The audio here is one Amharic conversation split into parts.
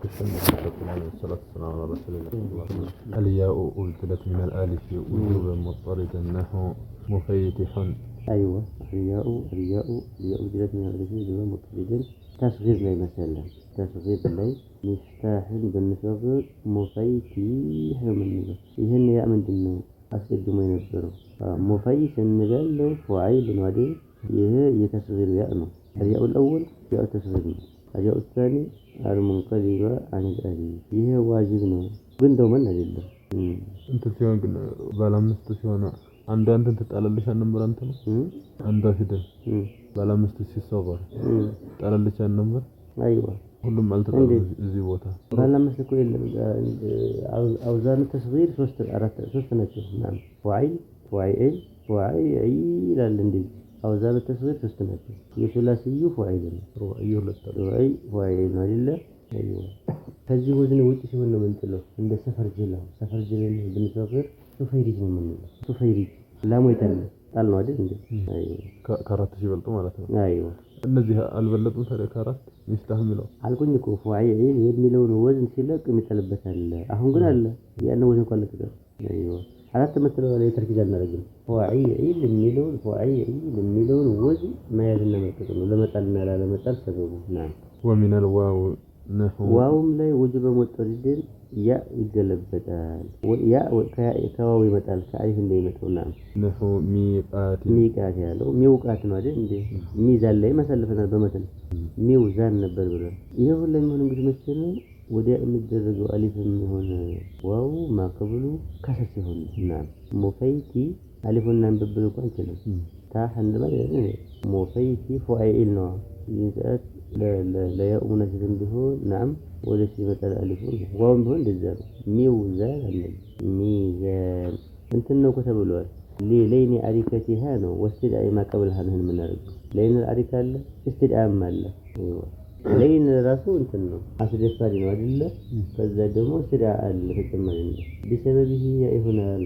والصلاة والسلام على رسول الله. الياء أبدلت من الألف وجوبا مضطردا نحو مفيتح. أيوة، الياء أبدلت من الألف وجوبا مضطردا تصغير لي مثلا، تصغير لي مفتاح بالنسبة مفيتيح من نجا ይህን ያ ምንድነው አስቀድሞ የነበረው ሙፈይት እንበለው فعيل ወዲህ ይሄ የተስغير ያ ነው። الياء الأول ياء تصغير ነው። الياء الثاني المنقلبة عن الألف ይሄ ዋጅብ ነው ግን ደውመን አይደለም እንት ሲሆን ግን ባለ አምስት ሲሆን አንዱ አንተን ተጣለልሽ ነበር አንተ ነው አንዱ ፊደል ባለ አምስት ሲሰወር ተጣለልሽ ነበር። አይዋ ሁሉም አልተጣለም እዚህ ቦታ ባለ አምስት እኮ የለም። አውዛን ተስغير 3 ናቸው ማለት فعيل ይላል እንዴ አውዛን ተስغير 3 ናቸው። የሱላሲዩ فعيل ነው فعيل ነው አይደለ? አይዋ ከዚህ ወዝን ውጪ ሲሆን ነው የምንጥለው። እንደ ሰፈር ጀላው ብንሰፍር ሱፈይሪት ነው የምንለው። ሱፈይሪት ላሙ ይታል ጣል ነው አይደል እንዴ? አይዋ ከአራት ሲበልጡ ማለት ነው። አይዋ እነዚህ አልበለጡም ታዲያ ከአራት ሚስታህ የሚለው አልኩኝ እኮ فعيل የሚለውን ወዝን ሲለቅ የሚጠልበት አለ። አሁን ግን አለ ያን ወዝን እንኳን ለተቀር አይዋ አራት መጥለው ላይ ተርኪዝ አናደርግም። فعيل የሚለውን ወዝን መያዝና መጠቀም ነው። ለመጣልና ላለመጣል ሰበቡ ናም ومن الواو نحو ዋውም ላይ ወጅበ ሙጠሪድን ያ ይገለበጣል። ያ ከዋው ይመጣል ከአሊፍ እንደሚመጣው ናም نحو ሚቃት ያለው ሚውቃት ነው አይደል እንዴ? ሚዛን ላይ መሰለፈናል በመተን ሚውዛን ነበር ብለን ይሄ ሁሉ የሚሆን እንግዲህ መቼም ወዲያ የሚደረገው አሊፍም ሆነ ዋው ማቀብሉ ከሰስ ይሆን ናም ሙፈይቲ አሊፉና እንብብል እንኳን ይችላል ታህ እንደማለት ነው። ሙፈይቲ فعيل ነው ይዛት ለያው ሙነሲብም ቢሆን ናም ወደ ሲመጣ አሊፉ ዋውም ቢሆን እንደዛ ነው። ሚውዛን አለ ሚዛን እንትን ነው ከተብሏል። ለይኒ አሪከቲሃ ነው ወስተዳኢ ማቀብልሃ ነው የምናደርገው። ለይን አሪካ አለ እስትዳም አለ። አይዋ ለይን ራሱ እንትን ነው አስደፋሪ ነው አይደለ? ከዛ ደግሞ እስትዳ አለ ተጨማሪ ነው። ቢሰበብህ ይሆናል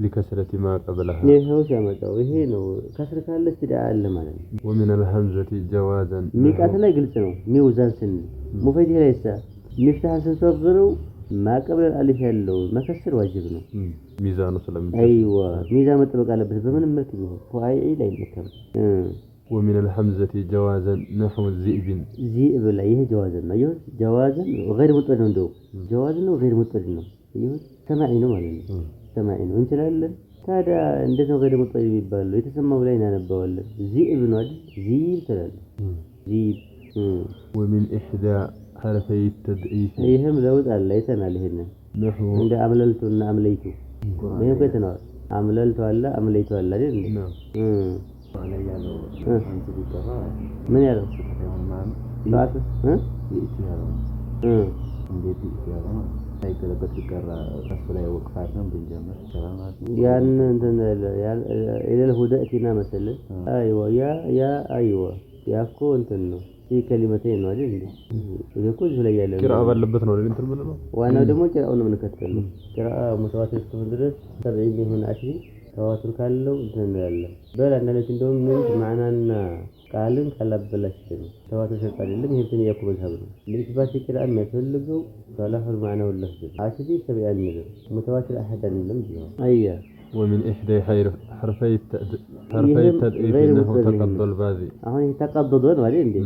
لكسرة ما قبلها ይሄው ሲያመጣው ይሄ ነው ከስር ካለ እስትዳ አለ ማለት ነው። ومن الهمزة جوازا ሚቃት ላይ ግልጽ ነው። ሚውዛን ስን ሙፈይቲ ላይሳ ሚፍታህ ስንሰብረው ማቀብል አሊፍ ያለው መከሰር ዋጅብ ነው። ሚዛኑ ስለምን አይዋ ሚዛን መጠበቅ አለበት በምንም መልኩ ቢሆን فعيل አይመከም። ومن الهمزة جوازا نحو الذئب ذئب ላይ ይሄ ጀዋዘን ነው። ይሄ ጀዋዘን غير مطلق ነው። እንደው ጀዋዝ ነው غير مطلق ነው። ይሄ ሰማዒ ነው ማለት ነው። ሰማዒ ነው እንችላለን። ታዲያ እንዴት ነው غير مطلق የሚባለው? የተሰማው ላይ እናነባዋለን። ذئب ነው አይደል? ذئب ትላለህ ذئب ومن إحدى حرفي التضعيف ይሄም ለውጥ አለ አይተናል። ይሄንን نحو እንደ አምለልቱና አምለይቱ ይሄ ከተናል አምለልቱ አለ አምለይቱ አለ አይደል? ምን ያለው ሰዓት እንዴት ይያለው ሳይገለበት ይቀራ ከሱ ላይ ወቅፋት ነው ብንጀምር ሰላማት ያን እንትን ኢለል ሁዳቲና መሰለህ አይዋ ያ አይዋ ያኮ እንትን ነው ከሊመቴን ነው አይደል እንዴ? ይሄ እኮ እዚህ ላይ ያለ ቅራአ ባለበት ነው አይደል እንትን ብለ ነው ዋናው ደግሞ ቅራአውን ነው የምንከተለው። ቅራአ ሙተዋቲር እስከሆነ ድረስ ሰብዒን ይሁን አሽሪ ተዋቱር ካለው እንትን ያለ በላንዳለች እንደውም ምን ማዕናና ቃልን ካላበላሽ ነው ተዋቱር ሸርጥ አይደለም። ይሄ እንትን ያኩበል ሀብሩ ለኢስባት ቅራአ የሚያስፈልገው ሷላሁል ማዕና ወለፍ አሽሪ ሰብዒን ነው ሙተዋቲር አሐድ አይደለም ቢሆን አያ ومن إحدى حرفي التضعيف إنه تقضى الباذي አሁን የተቀበض ነው አይደል እንዴ?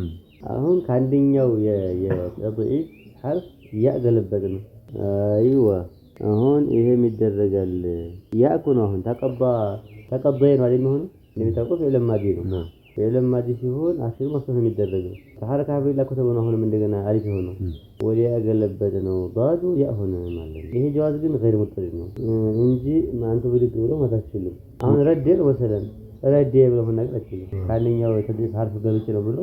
አሁን ከአንደኛው የضعيف حرف ያገለበጥ ነው። አይዋ አሁን ይሄም ይደረጋል። ያኩን አሁን ተቀባይ ነው አይደል? መሆኑ እንደሚታወቀው የለማዲ ነው። የለማዲ ሲሆን አሽር መስሎ ነው የሚደረገው። ተሐረካ ቢላ ከተበ ነው አሁንም እንደገና አሪፍ ሆኖ ወዲያ ያገለበጥ ነው ዳዱ ያ ሆነ ማለት ነው። ይሄ ጀዋዝ ግን غير مطلق ነው እንጂ ማንቱ ብድግ ብሎ ማታችልም። አሁን ረድ ነው መሰለን ረድ ብሎ ነገር አትችልም። ካንኛው ተድሪፍ ሐርፍ ገብቼ ነው ብሎ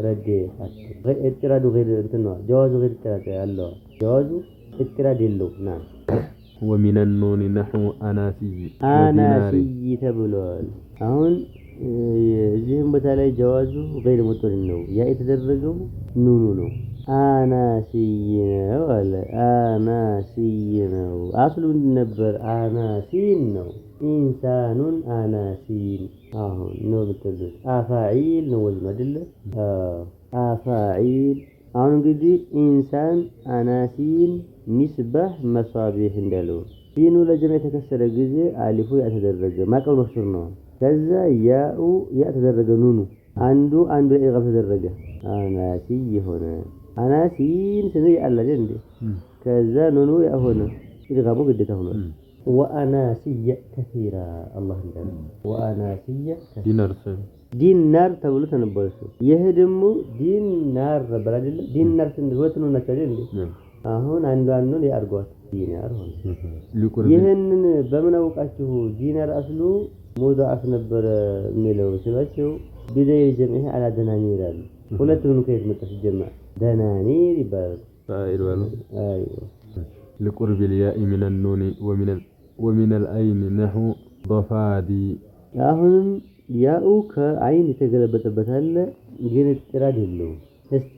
ረድ አትችልም። እጥራዱ غير እንትን ነው ጀዋዙ غير እጥራድ ያለው ጀዋዙ እጥራድ የለው ና ومن النون نحو أناسي ተብሏል። አሁን እዚህም ቦታ ላይ ጀዋዙ غير مطلق ነው። ያ የተደረገው ኑኑ ነው። አናሲይ ነው አለ አናሲይ ነው። አስሉ ምን ነበር? አናሲን ነው። ኢንሳኑን አናሲን አሁን ነው ብትል አፋዒል ነው ወዝን አይደለ? አፋዒል አሁን እንግዲህ ኢንሳን አናሲን ሚስባህ መሷቢህ እንዳለው ሲኑ ለጀማ የተከሰረ ጊዜ አሊፉ ያተደረገ ማቀብ መክሱር ነው። ከዛ ያኡ ያተደረገ ኑኑ አንዱ ኢድጋም ተደረገ አናሲ የሆነ አናሲን ስነ ያላለ እንዴ ከዛ ኑኑ ያሆነ ኢድጋሙ ግዴታ ሆኗል። ወአናሲየ ከሲራ አላህ እንዳለ ወአናሲየ ዲናር ተብሎ ተነበየው። ይሄ ደግሞ ዲናር ነበር አይደል? ዲናር ሁለት ነው ናቸው አይደል? አሁን አንዷን ያርጓት ዲናር ሆነ። ይሄንን በምን አውቃችሁ? ዲናር አስሉ ሙዳፍ ነበር የሚለው ሲባቸው ቢደይ ጀምዒ አላ ደናኒር ይላሉ። ሁለቱንም ከየት መጣ ሲጀመር ደናኒር ይባላል። አይልዋሉ አይዮ لقرب الياء من النون ومن العين نحو ضفادي አሁን ያኡ ከአይን የተገለበጠበት አለ ግን ጥራድ የለው። እስቲ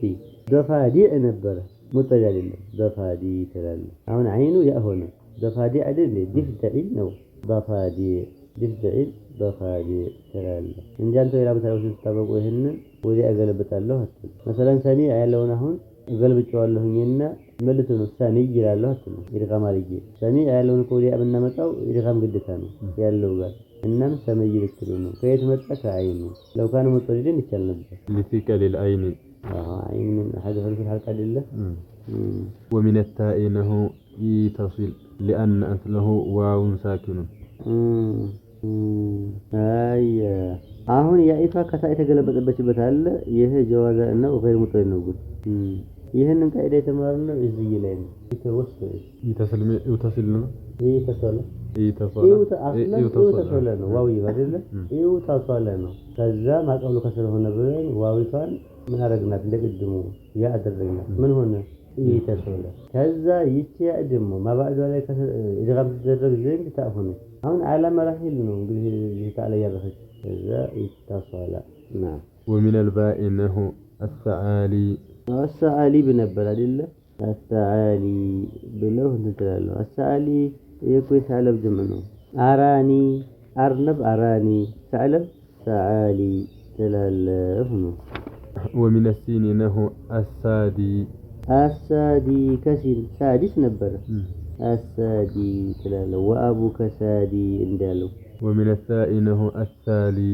ضفادي ነበር ሙጠል አይደለም ضفادي ተላለ። አሁን አይኑ ያ ሆነ ضفادي አይደል ዲፍዳኢ ነው ضفادي ዲፍዳኢ ضفادي ተላለ እንጂ አንተ ሌላ ቦታ ላይ ተጣበቁ ይሄን ወዲያ ያገለበጣለሁ አትል مثلا ሰሚ ያለውን አሁን ገልብጫዋለሁኝና መልሶ ነው ሰሚ ይላልው አትል ኢድጋም አልጂ ሰሚ ያለውን ወዲያ ብናመጣው ኢድጋም ግዴታ ነው ያለው ጋር እናም ሰመይ ልትሉ ነው ከየት መጣ ከአይኑ لو كان مطردين ይቻል ነበር لثقل العين عين من حاجه في الحلقه አይደለ ومن التاء انه يتصل لان اصله واو ساكن አይ አሁን ያኢፋ ከታ የተገለበጠበት አለ ይሄ ጀዋዛ እና غير مطرد ነው ግን ይሄንን ቃይዳ የተማርነው እዚህ ላይ ነው يتصل ነው ይተሰለ ነው ዋው ይባላል ይተሰለ ነው ከዛ ማቀብሉ ከሰለሆነ ብለን ዋዊቷን ምን አደረግናት እንደቅድሙ ያ አደረግናት ምን ሆነ ይተሰለ ከዛ ይቺ ደግሞ ማባዕዷ ላይ ኢድጋም ተደረገ ዘንድ ታሆነ አሁን ዓላማ ራሂል ነው እንግዲህ ይታለ ያረፈች ከዛ ይተሰለ ና ومن الباء انه السعالي بنبر አይደለ السعالي ብለው እንትላለው السعالي የኩይስ ዓለም ጀም ነው አራኒ አርነብ አራኒ ሰዓለም ሰዓሊ ተላልፍ ነው ومن السين انه السادي كسين سادس ነበር السادي تلاله وابوك سادي እንዳለው ومن الثاء انه الثالي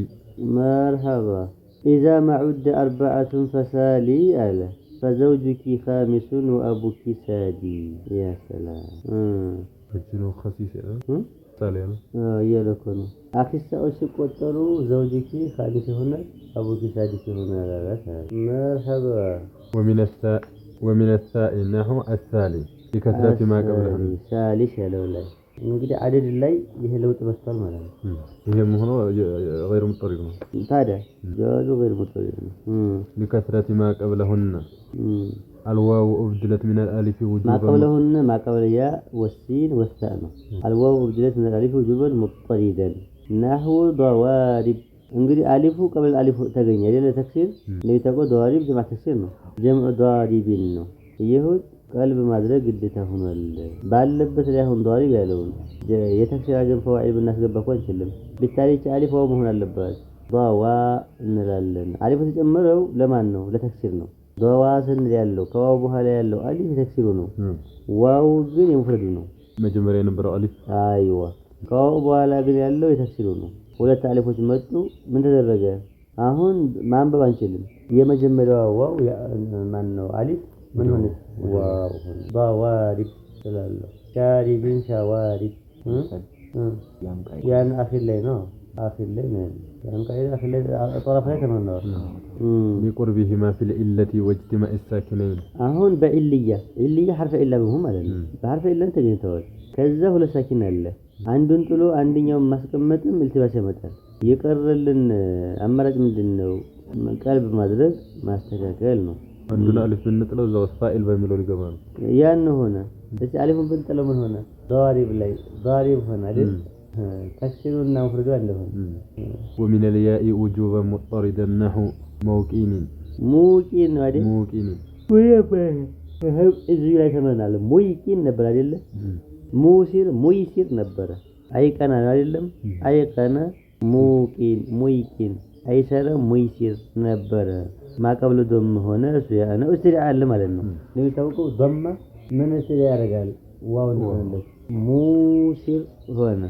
مرحبا اذا ما عد 4 فسالي على فزوجك 5 وابوك سادي يا سلام እጅኑ خفيف ታሊያ የለኮኑ አክስታዎች ሲቆጠሩ ዘውጅኪ ኻሊስ ሆነ አቡኪ ሳዲስ ሆነ አላላታ مرحبا ومن الثاء نحو الثالي بكثرة ما قبله ثالث ያለው ላይ እንግዲህ አደድ ላይ ይሄ ለውጥ መስጠል ማለት ነው ይሄም ሆኖ غير مضطرد ነው ታዲያ ጃዙ غير مضطرد ነው بكثرة ما قبلهن الواو أبدلت من الألف وجوبا ما قبلهن ما قبل الياء والسين والثاء الواو أبدلت من الألف وجوبا مضطردا نحو ضوارب እንግዲህ አሊፉ ቀበል አሊፉ ተገኘ አይደለ ተክሲር ለይተቆ ضوارب ጀማዕ ተክሲር ነው ጀምዕ ضاربين ነው ይሁን ቀልብ ማድረግ ግዴታ ሆኗል ባለበት ላይ አሁን ضارب ያለው የተክሲር አገን ፈዋኢል ብናስገባ እንችልም ቢታሪች አሊፍ ዋው መሆን አለበት ضوا እንላለን አሊፉ ተጨመረው ለማን ነው ለተክሲር ነው ضواسن ያለው ከዋው በኋላ ያለው አሊፍ ተክሲሩ ነው ዋው ግን የሙፍረዱ ነው መጀመሪያ የነበረው አሊፍ አይዋ ከዋው በኋላ ግን ያለው የተክሲሩ ነው ሁለት አሊፎች መጡ ምን ተደረገ አሁን ማንበብ አንችልም የመጀመሪያው ዋው ማን ነው አሊፍ ምን ሆነ ዋው ضوارب ስላለው ሻሪቢን ሻዋሪብ ያን አኺር ላይ ነው አኺር ላይ ነው ያን ቃይዳ አኺር ላይ طرف ላይ ተመነው بقربهما في العلة واجتماع الساكنين አሁን በኢልያ حرف ኢላ ነው ማለት ነው በሐርፍ ኢላ ተገኝተዋል ከዛ ሁለት ሳኪን አለ አንዱን ጥሎ አንደኛውን ማስቀመጥም ኢልቲባስ ያመጣል የቀረልን አማራጭ ምንድነው ቀልብ ማድረግ ማስተካከል ነው አንዱን አሊፍ ብንጥለው እዛው ፋኢል በሚለው ይገባል ያን ሆነ እዚህ አሊፉን ብንጥለው ምን ሆነ ضارب ላይ ضارب ሆነ አይደል ተክሲሩና ሙፍረዱ እንደሆነ ومن الياء وجوبا مضطردا نحو موقين ነው አይደል موقين እዚህ ላይ ተመናለ ሙይቂን ነበር አይደል ሙይሲር ነበር አይቀና አይደለም አይቀና ሙይቂን አይሰራ ሙይሲር ነበር ማቀብሉ ዶም ሆነ እሱ ያ ነው እስቲሪያ አለ ማለት ነው። ለሚታወቀው ዶማ ምን እስቲሪያ ያደርጋል ዋው ነው ሙሲር ሆነ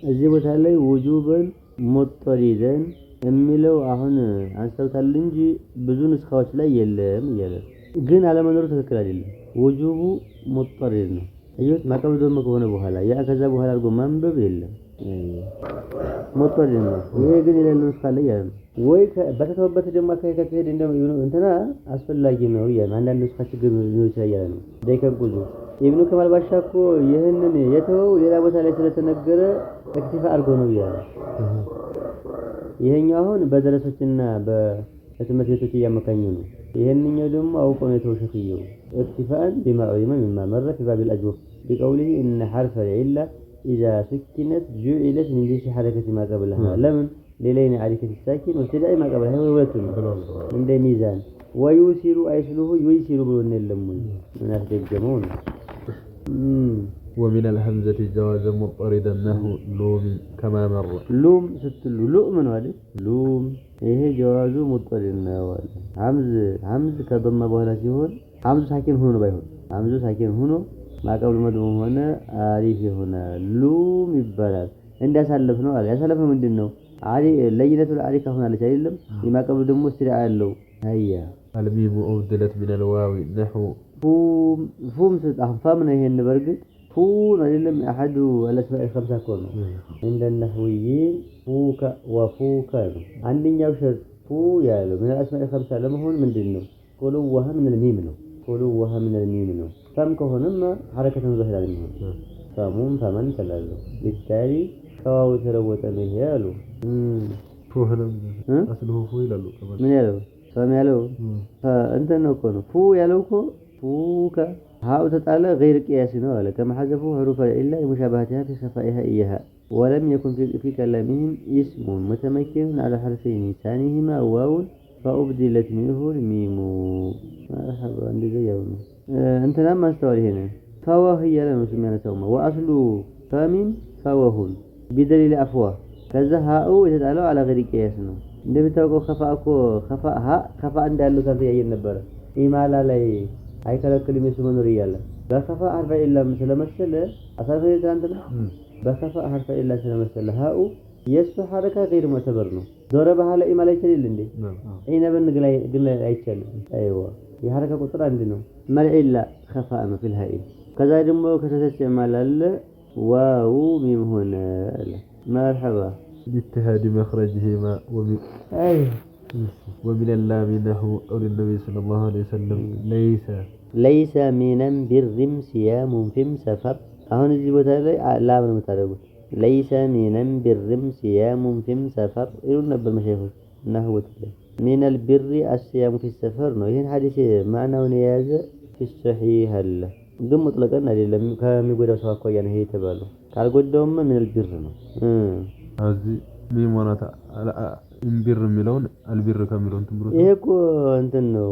እዚህ ቦታ ላይ ውጁበን ሙጠሪደን የሚለው አሁን አንስተውታል እንጂ ብዙ ንስኻዎች ላይ የለም እያለ ግን አለመኖሩ ትክክል አይደለም። ውጁቡ ሙጠሪድ ነው። እዩት ማቀብሉ ዶም ከሆነ በኋላ ያ ከዛ በኋላ አድርጎ ማንበብ የለም ሙጠሪድ ነው። ይሄ ግን የሌለው ንስኻ ላይ ያለ ወይ በተተወበት ደግሞ ከሄደ እንደው እንትና አስፈላጊ ነው ያን አንዳንድ ንስኻ ችግር ነው ይችላል ነው ዳይከብጉ ኢብኑ ከማል ባሻኮ ይሄንን የተወው ሌላ ቦታ ላይ ስለተነገረ እክቲፋ አድርጎ ነው ይላል። ይሄኛው አሁን በደረሶችና በትምህርት ቤቶች እያመካኙ ነው። ይሄንኛው ደግሞ አውቆ ነው የተወሸፈየው እክቲፋን بما علم مما مر في باب الأجوف بقوله إن حرف العلة إذا سكنت جعلت من جنس حركة ما قبلها لمن للين حركة الساكن وابتداء ما قبلها وولتن من ده ميزان ويوسر أيسله يوسر بلون اللمون من أخذ ومن الهمزة جواز مضطردا نحو لوم كما مر لوم ستلو لؤم ولا لوم إيه جواز مضطرد نوال همز كضم بهلا سيهون همز ساكن هنا بيهون همز ساكن هنا ما قبل مدوم هنا عارف هنا لوم يبالغ عند أسلفنا على أسلفنا من دينه عاري لينة العاري كهنا على شيء لم ما قبل دم مسترع له هيا الميم أبدلت من الواو نحو فوم فمن هي النبرق فون لم أحد الأسماء الخمسة كونه عند النحويين فوك وفوك عندنا يوشر فو يالو من الأسماء الخمسة لما هون من دينه قولوا وها من الميم نو قولوا وها من الميم نو فم كهنما حركة ظاهرة منهم فمون فمن كلالو بالتالي كواو تروت من يالو فوهنا أصله فو يالو من يالو فم يالو فأنت نوكونه فو يالوكو فوك هاو تتعالى غير قياس ولا كما حذفوا حروف إلا لمشابهتها في صفائها إياها ولم يكن في كلامهم اسم متمكن على حرفين ثانيهما واو فأبدلت منه الميم مرحبا عندي زي يوم أنت لما استوى هنا فواه هي لنا سمعنا سوما وأصل فمن فواه بدليل أفواه كذا هاو يتعالى على غير قياس عندما بتوقع خفاء عند الله كان في النبرة إيمالا لي أي كلام يسمى نوريالا بخفاء حرف إلا مثل مسألة أصلا في الكلام بخفاء حرف إلا مثل مسألة هاو يسو حركة غير معتبرنا ضربها على إيمالا يشيل لندي أين قلنا يشيل أيوة هي حركة قطرة عندنا ما إلا خفاء ما في الهائل كذا جنبه كسر استعمال واو ميم هنا مرحبا باجتهاد مخرجهما ومن اللام نحو قول النبي صلى الله عليه وسلم ليس من بر صيام في سفر አሁን እዚህ ቦታ ላይ ላም ነው የምታደርጉት ليس من بر صيام في سفر ይሉን ነበር መሸይኹ ነህወት ላይ من البر الصيام في السفر ነው ይሄን ሐዲስ ማናውን የያዘ في الصحيح አለ ግን ሙጥለቀን አይደለም ከሚጎዳው ሰው አኳያ ነው ይሄ የተባለው ካልጎዳውም من البر ነው እዚህ ሚሞናታ ኢምቢር የሚለውን አልቢር ከሚለውን ትምሩ ይሄ እኮ እንትን ነው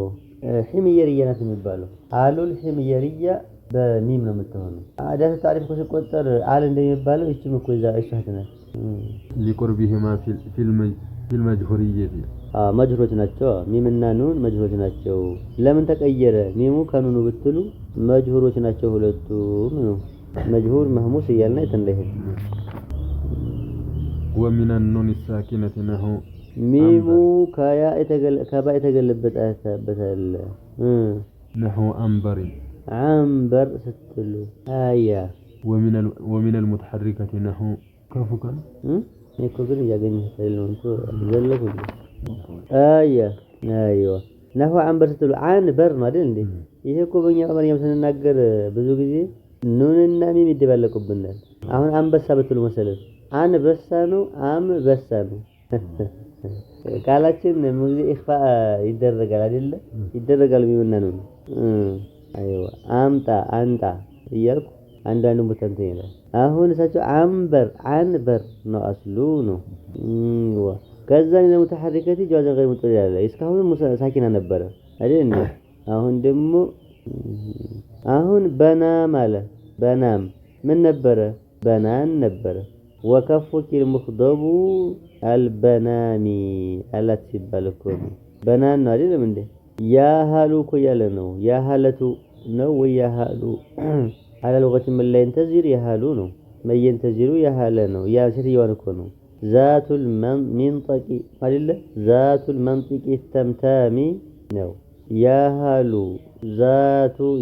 ሒምየርያ ናት የሚባለው አሉል ሒምየርያ በሚም ነው የምትሆነው አዳተ ታሪፍ እኮ ሲቆጠር አል እንደሚባለው እቺም እኮ እዛ እሻት ናት ሊቆርቢሂማ ፊል መጅሁሪየት መጅሁሮች ናቸው ሚምና ኑን መጅሁሮች ናቸው ለምን ተቀየረ ሚሙ ከኑኑ ብትሉ መጅሁሮች ናቸው ሁለቱም ነው መጅሁር መህሙስ እያልና የተንለየ ومن النون الساكنة نحو ميمو كباء يتقلبتال نحو أنبر عنبر ستلو آية ومن المتحركة نحو كفكا يكوكري يغني سيلونتو زلكو آية أيوة نحو عنبر ستلو عنبر ما دندي ይሄ እኮ በእኛ አማርኛ ስንናገር ብዙ ጊዜ ኑንና ሚም ይደባለቁብናል አሁን አንበሳ በትሉ መሰለህ አንበሳ ነው በሳ ነው ቃላችን ሙዚ ኢኽፋ ይደረጋል አይደለ ይደረጋል ሚምና ነው አይዋ አምጣ አንጣ ይያልኩ አንዳንዱ ቦታንተ ይላል አሁን እሳቸው አንበር ነው አስሉ ነው ዋ ከዛ ነው ተሐሪከቲ ጃዛ غير ሙጠሪ ያለ እስካሁን ሳኪና ነበረ አይደል አሁን ደግሞ አሁን በናም አለ በናም ምን ነበረ በናን ነበረ ወከፉኪ المخضب البنامي አላት ሲባል እኮ በናን ነው አይደለም እንዴ? ያሃሉ እኮ ያለ ነው። ያሃለቱ ነው ወይ ያሃሉ على لغة من لا ينتظر يهالو ነው من ينتظر يهال ነው ያ ሴትዮዋን እኮ ነው ذات المنطق አይደለ ذات المنطق التمتام ነው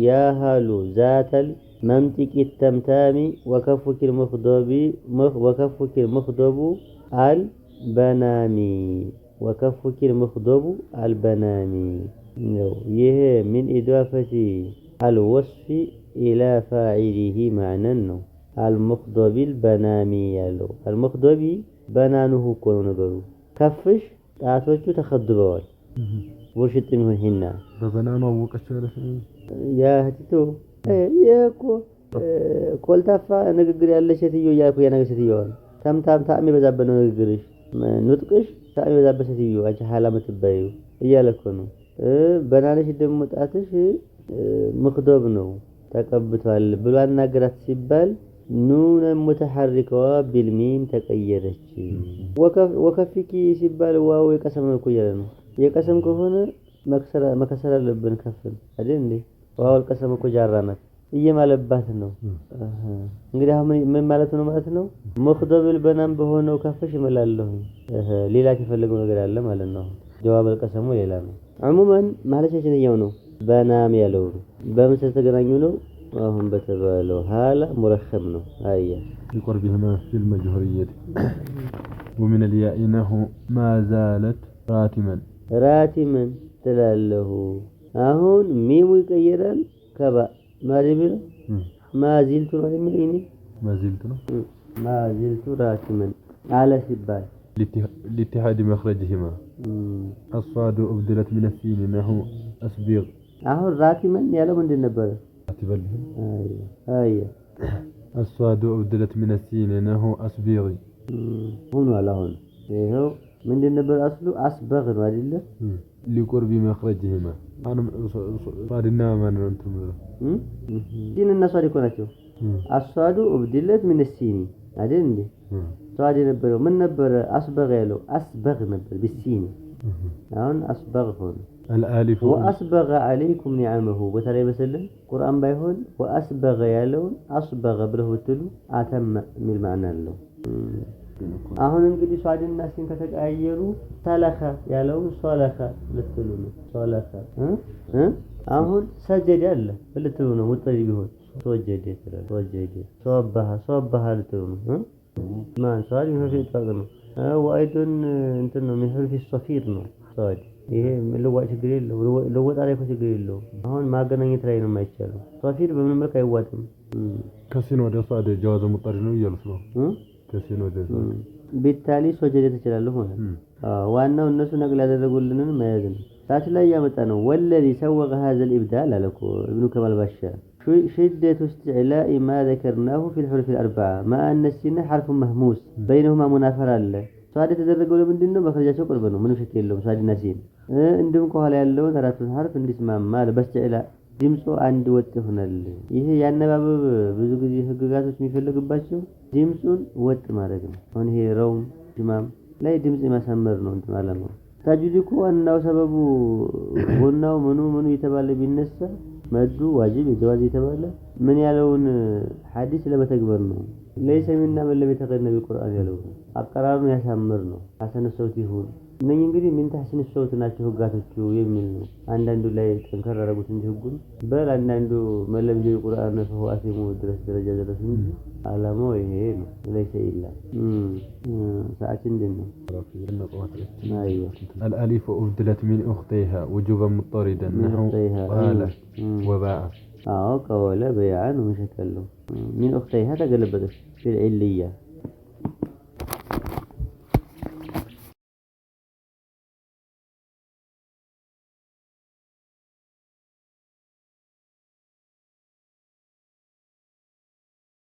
يهالو ذات المنطق التمتام وكفك المخضب البنامي وكفك المخضب البنامي ነው ይሄ من إضافة الوصف إلى فاعله معنى ነው المخضب البنامي ያለው المخضب በናኑሁ እኮ ነው ነገሩ ከፍሽ ጣቶቹ ተከድበዋል ወሽጥም ሆነና በበናኑ አወቀች ማለት ነው ያ ህትቶ የኮ ኮልታፋ ንግግር ያለሽ ሴትዮ ያልኩ ያ ነገር ሴትዮ ታምታም ታም ይበዛበት ነው ንግግርሽ ንጥቅሽ ታም ይበዛበት ሴትዮ አንቺ ሐላ መትባዩ እያለኮ ነው በናነሽ ደግሞ ጣትሽ مخضب ነው ተቀብቷል ብሎ አናገራት ሲባል ኑን متحركه بالميم ተቀየረች ወከፍኪ ሲባል ዋው የቀሰም ነው ያለ ነው የቀሰም ከሆነ መከሰር አለብን ከፍል አይደል እንዴ ዋው የቀሰም እኮ ጃራናት እየማለባት ነው እንግዲህ አሁን ምን ማለት ነው مخضب البنام በሆነው ከፍሽ ይመላለሁ ሌላ ተፈልገው ነገር አለ ማለት ነው ጀዋብ القسم ሌላ ነው عموما ማለቻችን ያው ነው በናም ያለው በምስል ተገናኙ ነው አሁን በተባለው ሐላ مرخم ነው አያ يقربهما في المجهورية ومن الياء انه ما زالت راتما تلاله አሁን ሚሙ ይቀየራል ከባ ማሪብል ማዚልቱ ነው የሚልኝ ማዚልቱ راتما على ሲባል لاتحاد مخرجهما الصاد أبدلت من السين نحو أسبيغ አሁን راتما ያለው ምንድን ነበር አትበልህ አይ الصاد أبدلت من السين نحو أسبيغ ሆኗል አሁን ይሄው ምንድን ነበር አስሉ አስበግ ነው አይደለ لقرب مخرجهما انا صادنا ما انتم دين الناس እኮ ናቸው الصاد أبدلت من السين አይደል እንዴ صاد ነበረው ምን ነበር አስበግ ያለው አስበግ ነበር بالسين አሁን አስበግ ሆነ الالف واسبغ عليكم نعمه በተለይ በሰለም ቁርአን ባይሆን واسبغ ያለውን አስበግ ብለው ወጥሉ አተም የሚል ማዕና አለው አሁን እንግዲህ ሷድና ሲን ከተቀያየሩ ሰለኸ ያለው ሶለኸ ልትሉ ነው ሶለኸ አሁን ሰጀደ አለ ልትሉ ነው ወጥሪ ቢሆን ተወጀደ ይላል ተወጀደ ሶባህ ልትሉ ነው ማን ሷድ ይሄ ይጣቅ ነው ወአይዱን እንትን ነው የሚህር في الصفير ነው ሷድ ይሄ ለዋጭ ችግር የለው ለወጣ ላይ ችግር የለው አሁን ማገናኘት ላይ ነው የማይቻለው ሶፊር በምን መልኩ አይዋጥም ከሲን ወደ ሷድ ጀዋዝ ሙጠሪ ነው እያሉት ነው ከሲን ወደ ቢታሊ ሶጀደ ተችላል ማለት ዋናው እነሱ ነቅል ያደረጉልንን መያዝ ነው ታች ላይ ያመጣ ነው ወለዚ ሰወቀ هذا الابدال አለኮ ابن كمال باشا شدة استعلاء ما ذكرناه في الحروف الاربعه ما ان السين حرف مهموس بينهما منافره አለ ሷድ ተደረገው ለምንድነው መخرجاቸው ቅርብ ነው ምንም ሸክ የለውም ሷድና ሲን እንዲሁም ከኋላ ያለው አራቱን ሐርፍ እንዲስማማ በስተዕላ ድምጹ አንድ ወጥ ይሆናል ይሄ ያነባበብ ብዙ ጊዜ ህግጋቶች የሚፈልግባቸው ድምጹን ወጥ ማድረግ ነው አሁን ይሄ ረውም ጅማም ላይ ድምጽ ማሳመር ነው እንትን አላማው ታጅዲኩ ዋናው ሰበቡ ጎናው ምኑ የተባለ ቢነሳ መዱ ዋጅብ የጀዋዝ የተባለ ምን ያለውን ሐዲስ ለመተግበር ነው ليس منا من لم يتغنى بالقران ያለው አቀራሩን ያሳምር ነው ሐሰን ሶት ይሁን ነኝ እንግዲህ ምን ተሐሰን ሶት ናቸው ህጋቶቹ የሚል ነው አንዳንዱ ላይ ተንከር አረጉት እንጂ ህጉን በል አንዳንዱ መለብጂ ቁርአን ነው አሲሙ ድረስ ደረጃ ደረስ እንጂ አላማው ይሄ ነው ليس الا ሰዓት እንደነው ايوه الالف ابدلت من اختيها وجوبا مضطردا نحو قال وباء قال بيعا ومشكله من اختيها تقلبت في العليه